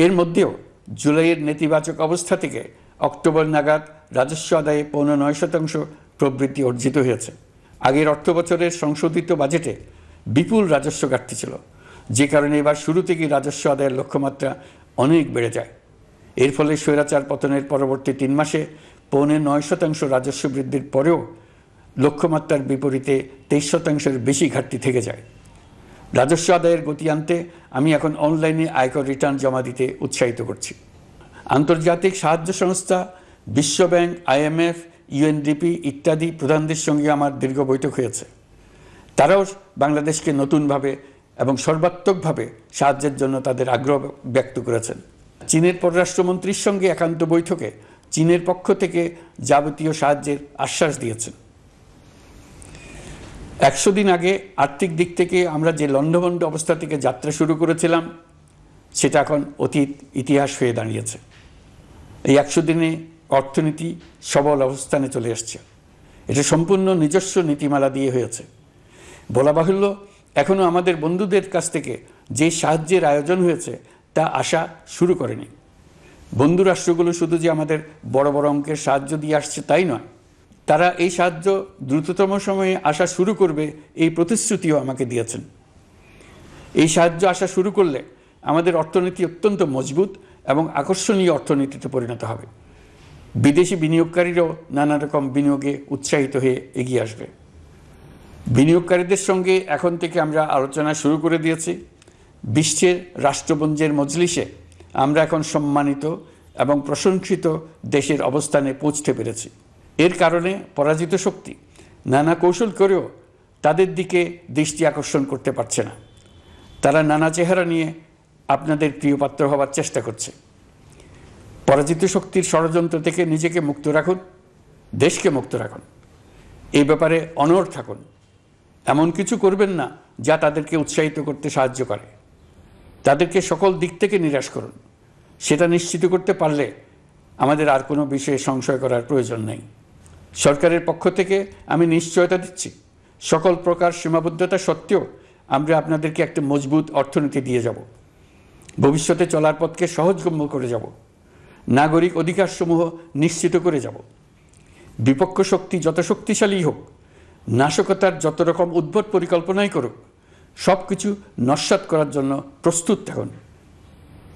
এর মধ্যেও জুলাইয়ের নেতিবাচক অবস্থা থেকে অক্টোবর নাগাদ রাজস্ব আদায়ে 9.9% প্রবৃদ্ধি অর্জিত হয়েছে। আগের অর্থ বছরের সংশোধিত বাজেটে বিপুল রাজস্ব ঘাটতি ছিল, যে কারণে এবার শুরু থেকেই রাজস্ব আদায়ের লক্ষ্যমাত্রা অনেক বেড়ে যায়। এর ফলে স্বৈরাচার পতনের পরবর্তী 3 মাসে 9.9% রাজস্ব বৃদ্ধির পরেও লক্ষ্যমাত্রার বিপরীতে 23%-এর বেশি ঘাটতি থেকে যায়। রাজস্ব আদায়ের গতি আনতে আমি এখন অনলাইনে আয়কর রিটার্ন জমা দিতে উৎসাহিত করছি। আন্তর্জাতিক সাহায্য সংস্থা, বিশ্বব্যাংক, IMF, UNDP ইত্যাদি প্রধানদের সঙ্গে আমার দীর্ঘ বৈঠক হয়েছে। তারাও বাংলাদেশকে নতুনভাবে এবং সর্বাত্মকভাবে সাহায্যের জন্য তাদের আগ্রহ ব্যক্ত করেছেন। চীনের পররাষ্ট্রমন্ত্রীর সঙ্গে একান্ত বৈঠকে চীনের পক্ষ থেকে যাবতীয় সাহায্যের আশ্বাস দিয়েছেন। 100 দিন আগে আর্থিক দিক থেকে আমরা যে লণ্ডভণ্ড অবস্থা থেকে যাত্রা শুরু করেছিলাম, সেটা এখন অতীত ইতিহাস হয়ে দাঁড়িয়েছে। এই 100 দিনে অর্থনীতি সবল অবস্থানে চলে আসছে। এটা সম্পূর্ণ নিজস্ব নীতিমালা দিয়ে হয়েছে। বলা বাহুল্য, এখনও আমাদের বন্ধুদের কাছ থেকে যে সাহায্যের আয়োজন হয়েছে তা আসা শুরু করেনি। বন্ধু রাষ্ট্রগুলো শুধু যে আমাদের বড় বড় অঙ্কের সাহায্য দিয়ে আসছে তাই নয়, তারা এই সাহায্য দ্রুততম সময়ে আসা শুরু করবে এই প্রতিশ্রুতিও আমাকে দিয়েছেন। এই সাহায্য আসা শুরু করলে আমাদের অর্থনীতি অত্যন্ত মজবুত এবং আকর্ষণীয় অর্থনীতিতে পরিণত হবে। বিদেশি বিনিয়োগকারীরাও নানা রকম বিনিয়োগে উৎসাহিত হয়ে এগিয়ে আসবে। বিনিয়োগকারীদের সঙ্গে এখন থেকে আমরা আলোচনা শুরু করে দিয়েছি। বিশ্বের রাষ্ট্রপুঞ্জের মজলিসে আমরা এখন সম্মানিত এবং প্রশংসিত দেশের অবস্থানে পৌঁছতে পেরেছি। এর কারণে পরাজিত শক্তি নানা কৌশল করেও তাদের দিকে দৃষ্টি আকর্ষণ করতে পারছে না। তারা নানা চেহারা নিয়ে আপনাদের প্রিয়পাত্র হওয়ার চেষ্টা করছে। পরাজিত শক্তির ষড়যন্ত্র থেকে নিজেকে মুক্ত রাখুন, দেশকে মুক্ত রাখুন। এই ব্যাপারে অনড় থাকুন। এমন কিছু করবেন না যা তাদেরকে উৎসাহিত করতে সাহায্য করে। তাদেরকে সকল দিক থেকে নিরাশ করুন। সেটা নিশ্চিত করতে পারলে আমাদের আর কোনো বিষয়ে সংশয় করার প্রয়োজন নেই। সরকারের পক্ষ থেকে আমি নিশ্চয়তা দিচ্ছি, সকল প্রকার সীমাবদ্ধতা সত্ত্বেও আমরা আপনাদেরকে একটা মজবুত অর্থনীতি দিয়ে যাব। ভবিষ্যতে চলার পথকে সহজগম্য করে যাব। নাগরিক অধিকারসমূহ নিশ্চিত করে যাব। বিপক্ষ শক্তি যত শক্তিশালী হোক, নাশকতার যত রকম উদ্ভট পরিকল্পনাই করুক, সব কিছু নস্যাৎ করার জন্য প্রস্তুত থাকুন।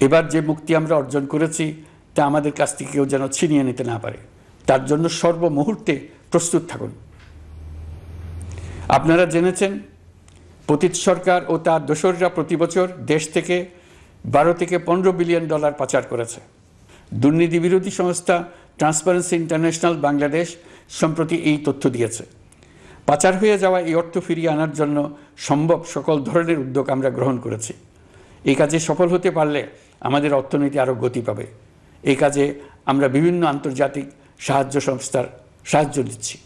এবার যে মুক্তি আমরা অর্জন করেছি তা আমাদের কাছ থেকে কেউ যেন ছিনিয়ে নিতে না পারে, তার জন্য সর্বমুহূর্তে প্রস্তুত থাকুন। আপনারা জেনেছেন পতিত সরকার ও তার দোসররা প্রতি বছর দেশ থেকে 12 থেকে 15 বিলিয়ন ডলার পাচার করেছে। দুর্নীতি বিরোধী সংস্থা ট্রান্সপারেন্সি ইন্টারন্যাশনাল বাংলাদেশ সম্প্রতি এই তথ্য দিয়েছে। পাচার হয়ে যাওয়া এই অর্থ ফিরিয়ে আনার জন্য সম্ভব সকল ধরনের উদ্যোগ আমরা গ্রহণ করেছি। এই কাজে সফল হতে পারলে আমাদের অর্থনীতি আরও গতি পাবে। এই কাজে আমরা বিভিন্ন আন্তর্জাতিক সাহায্য সংস্থার সাহায্য দিচ্ছি।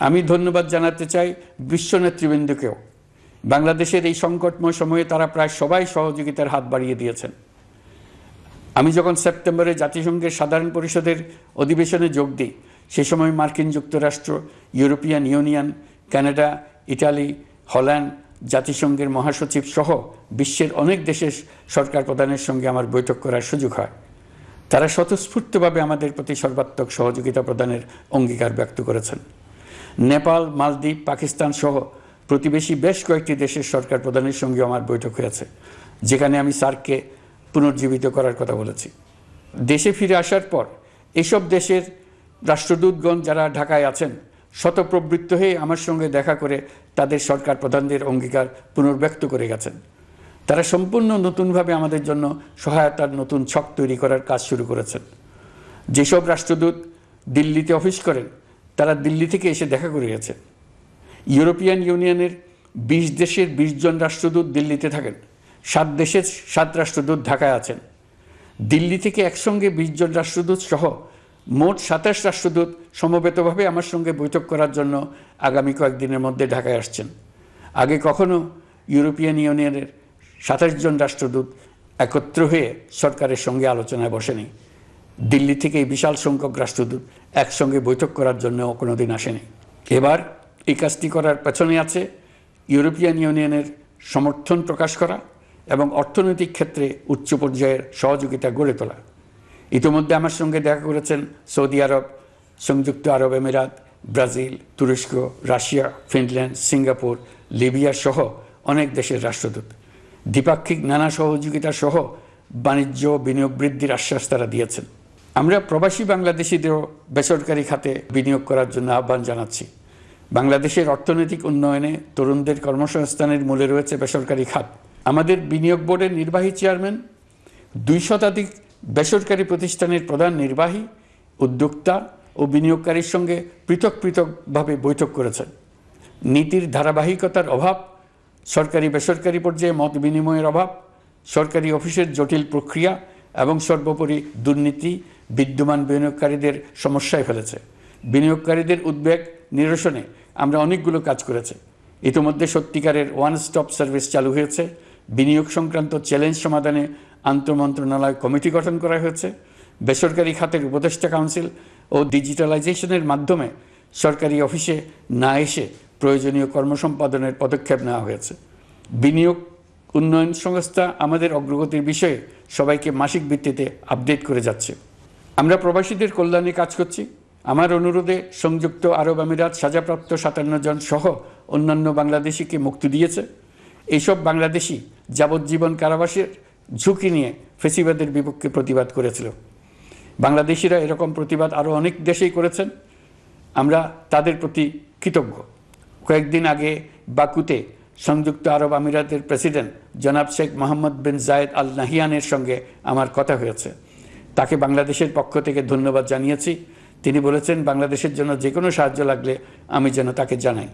আমি ধন্যবাদ জানাতে চাই বিশ্ব নেতৃবৃন্দকেও। বাংলাদেশের এই সংকটময় সময়ে তারা প্রায় সবাই সহযোগিতার হাত বাড়িয়ে দিয়েছেন। আমি যখন সেপ্টেম্বরে জাতিসংঘের সাধারণ পরিষদের অধিবেশনে যোগ দিই, সে সময় মার্কিন যুক্তরাষ্ট্র, European union, Canada, Italy, Holland, জাতিসংঘের মহাসচিব সহ বিশ্বের অনেক দেশের সরকার প্রধানের সঙ্গে আমার বৈঠক করার সুযোগ হয়। তারা স্বতঃস্ফূর্তভাবে আমাদের প্রতি সর্বাত্মক সহযোগিতা প্রদানের অঙ্গীকার ব্যক্ত করেছেন। নেপাল, মালদ্বীপ, পাকিস্তান সহ প্রতিবেশী বেশ কয়েকটি দেশের সরকার প্রধানের সঙ্গে আমার বৈঠক হয়েছে, যেখানে আমি সার্ককে পুনর্জীবিত করার কথা বলেছি। দেশে ফিরে আসার পর এসব দেশের রাষ্ট্রদূতগণ যারা ঢাকায় আছেন স্বতঃপ্রবৃত্ত হয়ে আমার সঙ্গে দেখা করে তাদের সরকার প্রধানদের অঙ্গীকার পুনর্ব্যক্ত করে গেছেন। তারা সম্পূর্ণ নতুনভাবে আমাদের জন্য সহায়তার নতুন ছক তৈরি করার কাজ শুরু করেছেন। যেসব রাষ্ট্রদূত দিল্লিতে অফিস করেন তারা দিল্লি থেকে এসে দেখা করে গেছেন। ইউরোপিয়ান ইউনিয়নের 20 দেশের 20 জন রাষ্ট্রদূত দিল্লিতে থাকেন, 7 দেশের 7 রাষ্ট্রদূত ঢাকায় আছেন। দিল্লি থেকে একসঙ্গে 20 জন রাষ্ট্রদূত সহ মোট 27 রাষ্ট্রদূত সমবেতভাবে আমার সঙ্গে বৈঠক করার জন্য আগামী কয়েকদিনের মধ্যে ঢাকায় আসছেন। আগে কখনো ইউরোপিয়ান ইউনিয়নের 27 জন রাষ্ট্রদূত একত্র হয়ে সরকারের সঙ্গে আলোচনায় বসেনি। দিল্লি থেকে এই বিশাল সংখ্যক রাষ্ট্রদূত একসঙ্গে বৈঠক করার জন্য কোনোদিন আসেনি। এবার এই কাজটি করার পেছনে আছে ইউরোপিয়ান ইউনিয়নের সমর্থন প্রকাশ করা এবং অর্থনৈতিক ক্ষেত্রে উচ্চ পর্যায়ের সহযোগিতা গড়ে তোলা। ইতিমধ্যে আমার সঙ্গে দেখা করেছেন সৌদি আরব, সংযুক্ত আরব আমিরাত, ব্রাজিল, তুরস্ক, রাশিয়া, ফিনল্যান্ড, সিঙ্গাপুর, লিবিয়া সহ অনেক দেশের রাষ্ট্রদূত। দ্বিপাক্ষিক নানা সহযোগিতা সহ বাণিজ্য বিনিয়োগ বৃদ্ধির আশ্বাস তারা দিয়েছেন। আমরা প্রবাসী বাংলাদেশিদেরও বেসরকারি খাতে বিনিয়োগ করার জন্য আহ্বান জানাচ্ছি। বাংলাদেশের অর্থনৈতিক উন্নয়নে তরুণদের কর্মসংস্থানের মূলে রয়েছে বেসরকারি খাত। আমাদের বিনিয়োগ বোর্ডের নির্বাহী চেয়ারম্যান 2 শতাধিক বেসরকারি প্রতিষ্ঠানের প্রধান নির্বাহী, উদ্যোক্তা ও বিনিয়োগকারীর সঙ্গে পৃথক পৃথকভাবে বৈঠক করেছেন। নীতির ধারাবাহিকতার অভাব, সরকারি বেসরকারি পর্যায়ে মত বিনিময়ের অভাব, সরকারি অফিসের জটিল প্রক্রিয়া এবং সর্বোপরি দুর্নীতি বিদ্যমান বিনিয়োগকারীদের সমস্যায় ফেলেছে। বিনিয়োগকারীদের উদ্বেগ নিরসনে আমরা অনেকগুলো কাজ করেছি। ইতিমধ্যে সত্যিকারের ওয়ান স্টপ সার্ভিস চালু হয়েছে। বিনিয়োগ সংক্রান্ত চ্যালেঞ্জ সমাধানে আন্তঃমন্ত্রণালয় কমিটি গঠন করা হয়েছে। বেসরকারি খাতের উপদেষ্টা কাউন্সিল ও ডিজিটালাইজেশনের মাধ্যমে সরকারি অফিসে না এসে প্রয়োজনীয় কর্মসম্পাদনের পদক্ষেপ নেওয়া হয়েছে। বিনিয়োগ উন্নয়ন সংস্থা আমাদের অগ্রগতির বিষয়ে সবাইকে মাসিক ভিত্তিতে আপডেট করে যাচ্ছে। আমরা প্রবাসীদের কল্যাণে কাজ করছি। আমার অনুরোধে সংযুক্ত আরব আমিরাত সাজাপ্রাপ্ত 57 জন সহ অন্যান্য বাংলাদেশিকে মুক্তি দিয়েছে। এইসব বাংলাদেশি যাবজ্জীবন কারাবাসের ঝুঁকি নিয়ে ফেসিবাদের বিপক্ষে প্রতিবাদ করেছিল। বাংলাদেশিরা এরকম প্রতিবাদ আরও অনেক দেশেই করেছেন। আমরা তাদের প্রতি কৃতজ্ঞ। কয়েকদিন আগে বাকুতে সংযুক্ত আরব আমিরাতের প্রেসিডেন্ট জনাব শেখ মোহাম্মদ বিন জায়েদ আল নাহিয়ানের সঙ্গে আমার কথা হয়েছে। তাকে বাংলাদেশের পক্ষ থেকে ধন্যবাদ জানিয়েছি। তিনি বলেছেন বাংলাদেশের জন্য যে কোনো সাহায্য লাগলে আমি যেন তাকে জানাই।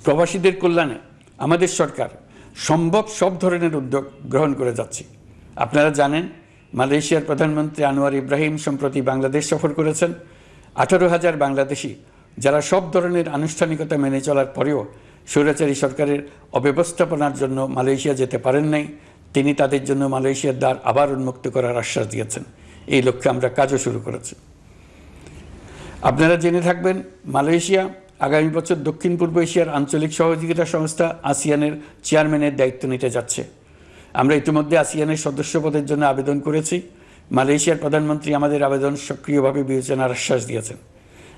প্রবাসীদের কল্যাণে আমাদের সরকার সম্ভব সব ধরনের উদ্যোগ গ্রহণ করে যাচ্ছে। আপনারা জানেন মালয়েশিয়ার প্রধানমন্ত্রী আনোয়ার ইব্রাহিম সম্প্রতি বাংলাদেশ সফর করেছেন। 18,000 বাংলাদেশি যারা সব ধরনের আনুষ্ঠানিকতা মেনে চলার পরেও স্বৈরাচারী সরকারের অব্যবস্থাপনার জন্য মালয়েশিয়া যেতে পারেন নাই, তিনি তাদের জন্য মালয়েশিয়ার দ্বার আবার উন্মুক্ত করার আশ্বাস দিয়েছেন। এই লক্ষ্যে আমরা কাজও শুরু করেছি। আপনারা জেনে থাকবেন মালয়েশিয়া আগামী বছর দক্ষিণ পূর্ব এশিয়ার আঞ্চলিক সহযোগিতা সংস্থা আসিয়ানের চেয়ারম্যানের দায়িত্ব নিতে যাচ্ছে। আমরা ইতিমধ্যে আসিয়ানের সদস্যপদের জন্য আবেদন করেছি। মালয়েশিয়ার প্রধানমন্ত্রী আমাদের আবেদন সক্রিয়ভাবে বিবেচনার আশ্বাস দিয়েছেন।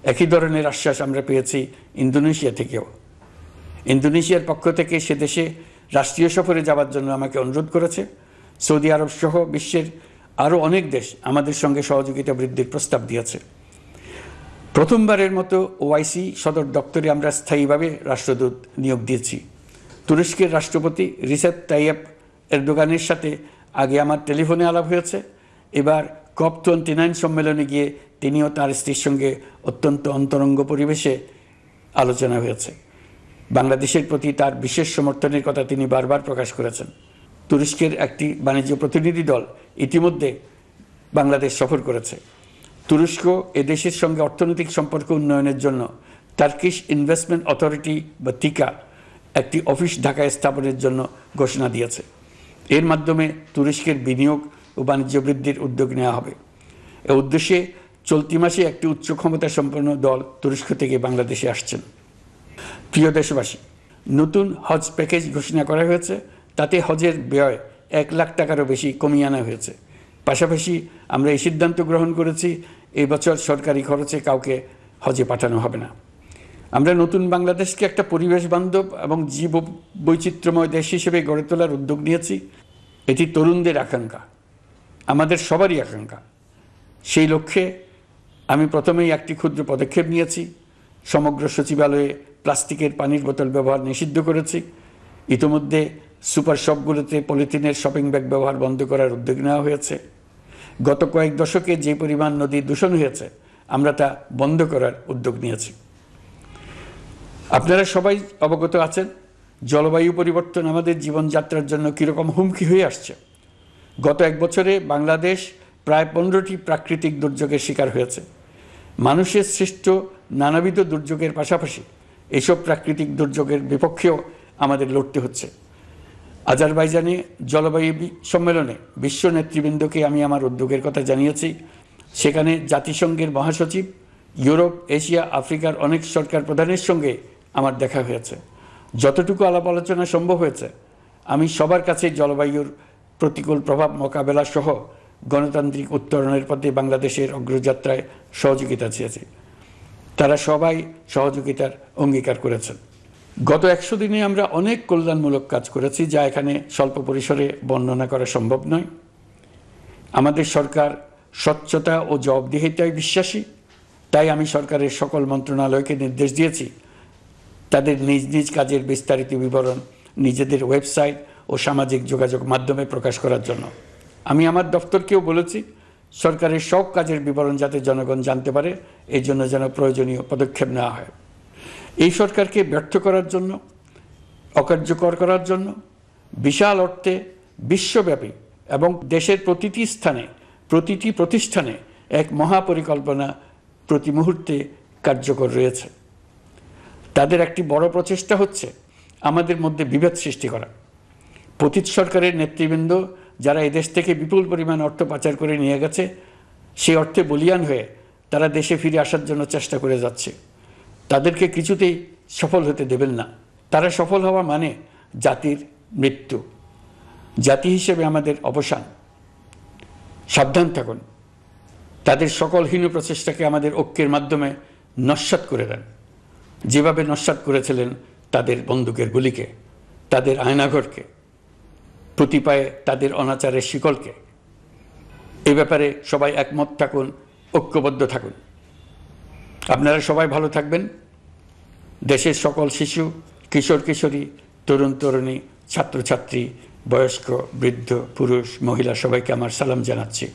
একই ধরনের আশ্বাস আমরা পেয়েছি ইন্দোনেশিয়া থেকেও। ইন্দোনেশিয়ার পক্ষ থেকে সে দেশে রাষ্ট্রীয় সফরে যাওয়ার জন্য আমাকে অনুরোধ করেছে। সৌদি আরব সহ বিশ্বের আরও অনেক দেশ আমাদের সঙ্গে সহযোগিতা বৃদ্ধির প্রস্তাব দিয়েছে। প্রথমবারের মতো ওআইসি সদর দপ্তরে আমরা স্থায়ীভাবে রাষ্ট্রদূত নিয়োগ দিয়েছি। তুরস্কের রাষ্ট্রপতি রিসেপ তাইয়েপ এরদোগানের সাথে আগে আমার টেলিফোনে আলাপ হয়েছে। এবার COP29 সম্মেলনে গিয়ে তিনিও তার স্ত্রীর সঙ্গে অত্যন্ত অন্তরঙ্গ পরিবেশে আলোচনা হয়েছে। বাংলাদেশের প্রতি তার বিশেষ সমর্থনের কথা তিনি বারবার প্রকাশ করেছেন। তুরস্কের একটি বাণিজ্য প্রতিনিধি দল ইতিমধ্যে বাংলাদেশ সফর করেছে। তুরস্ক এদেশের সঙ্গে অর্থনৈতিক সম্পর্ক উন্নয়নের জন্য টার্কিশ ইনভেস্টমেন্ট অথরিটি বা তিকা একটি অফিস ঢাকায় স্থাপনের জন্য ঘোষণা দিয়েছে। এর মাধ্যমে তুরস্কের বিনিয়োগ ও বাণিজ্য বৃদ্ধির উদ্যোগ নেওয়া হবে। এ উদ্দেশ্যে চলতি মাসে একটি উচ্চ ক্ষমতা সম্পন্ন দল তুরস্ক থেকে বাংলাদেশে আসছেন। প্রিয় দেশবাসী, নতুন হজ প্যাকেজ ঘোষণা করা হয়েছে। তাতে হজের ব্যয় 1 লাখ টাকারও বেশি কমিয়ে আনা হয়েছে। পাশাপাশি আমরা এই সিদ্ধান্ত গ্রহণ করেছি, এই বছর সরকারি খরচে কাউকে হজে পাঠানো হবে না। আমরা নতুন বাংলাদেশকে একটা পরিবেশ বান্ধব এবং জীব বৈচিত্র্যময় দেশ হিসেবে গড়ে তোলার উদ্যোগ নিয়েছি। এটি তরুণদের আকাঙ্ক্ষা, আমাদের সবারই আকাঙ্ক্ষা। সেই লক্ষ্যে আমি প্রথমেই একটি ক্ষুদ্র পদক্ষেপ নিয়েছি। সমগ্র সচিবালয়ে প্লাস্টিকের পানির বোতল ব্যবহার নিষিদ্ধ করেছি। ইতিমধ্যে সুপার শপগুলোতে পলিথিনের শপিং ব্যাগ ব্যবহার বন্ধ করার উদ্যোগ নেওয়া হয়েছে। গত কয়েক দশকে যে পরিমাণ নদী দূষণ হয়েছে, আমরা তা বন্ধ করার উদ্যোগ নিয়েছি। আপনারা সবাই অবগত আছেন, জলবায়ু পরিবর্তন আমাদের জীবনযাত্রার জন্য কীরকম হুমকি হয়ে আসছে। গত 1 বছরে বাংলাদেশ প্রায় 15টি প্রাকৃতিক দুর্যোগের শিকার হয়েছে। মানুষের সৃষ্ট নানাবিধ দুর্যোগের পাশাপাশি এসব প্রাকৃতিক দুর্যোগের বিপক্ষেও আমাদের লড়তে হচ্ছে। আজারবাইজানে জলবায়ু সম্মেলনে বিশ্ব নেতৃবৃন্দকে আমি আমার উদ্যোগের কথা জানিয়েছি। সেখানে জাতিসংঘের মহাসচিব, ইউরোপ, এশিয়া, আফ্রিকার অনেক সরকার প্রধানের সঙ্গে আমার দেখা হয়েছে। যতটুকু আলাপ আলোচনা সম্ভব হয়েছে, আমি সবার কাছে জলবায়ুর প্রতিকূল প্রভাব মোকাবেলা সহ গণতান্ত্রিক উত্তরণের পথে বাংলাদেশের অগ্রযাত্রায় সহযোগিতা চেয়েছি। তারা সবাই সহযোগিতার অঙ্গীকার করেছেন। গত 100 দিনে আমরা অনেক কল্যাণমূলক কাজ করেছি, যা এখানে স্বল্প পরিসরে বর্ণনা করা সম্ভব নয়। আমাদের সরকার স্বচ্ছতা ও জবাবদিহিতায় বিশ্বাসী। তাই আমি সরকারের সকল মন্ত্রণালয়কে নির্দেশ দিয়েছি তাদের নিজ নিজ কাজের বিস্তারিত বিবরণ নিজেদের ওয়েবসাইট ও সামাজিক যোগাযোগ মাধ্যমে প্রকাশ করার জন্য। আমি আমার দপ্তরকেও বলেছি সরকারের সব কাজের বিবরণ যাতে জনগণ জানতে পারে, এই জন্য যেন প্রয়োজনীয় পদক্ষেপ নেওয়া হয়। এই সরকারকে ব্যর্থ করার জন্য, অকার্যকর করার জন্য বিশাল অর্থে বিশ্বব্যাপী এবং দেশের প্রতিটি স্থানে, প্রতিটি প্রতিষ্ঠানে এক মহাপরিকল্পনা প্রতি মুহূর্তে কার্যকর রয়েছে। তাদের একটি বড় প্রচেষ্টা হচ্ছে আমাদের মধ্যে বিভেদ সৃষ্টি করা। পতিত সরকারের নেতৃবৃন্দ যারা এদেশ থেকে বিপুল পরিমাণ অর্থ পাচার করে নিয়ে গেছে, সেই অর্থে বলিয়ান হয়ে তারা দেশে ফিরে আসার জন্য চেষ্টা করে যাচ্ছে। তাদেরকে কিছুতেই সফল হতে দেবেন না। তারা সফল হওয়া মানে জাতির মৃত্যু, জাতি হিসেবে আমাদের অবসান। সাবধান থাকুন। তাদের সকল হীন প্রচেষ্টাকে আমাদের ঐক্যের মাধ্যমে নস্যাৎ করে দেন, যেভাবে নস্যাৎ করেছিলেন তাদের বন্দুকের গুলিকে, তাদের আয়নাঘরকে, প্রতি পায়ে তাদের অনাচারের শিকলকে। এ ব্যাপারে সবাই একমত থাকুন, ঐক্যবদ্ধ থাকুন। আপনারা সবাই ভালো থাকবেন। দেশের সকল শিশু, কিশোর কিশোরী, তরুণ তরুণী, ছাত্রছাত্রী, বয়স্ক, বৃদ্ধ, পুরুষ, মহিলা সবাইকে আমার সালাম জানাচ্ছি।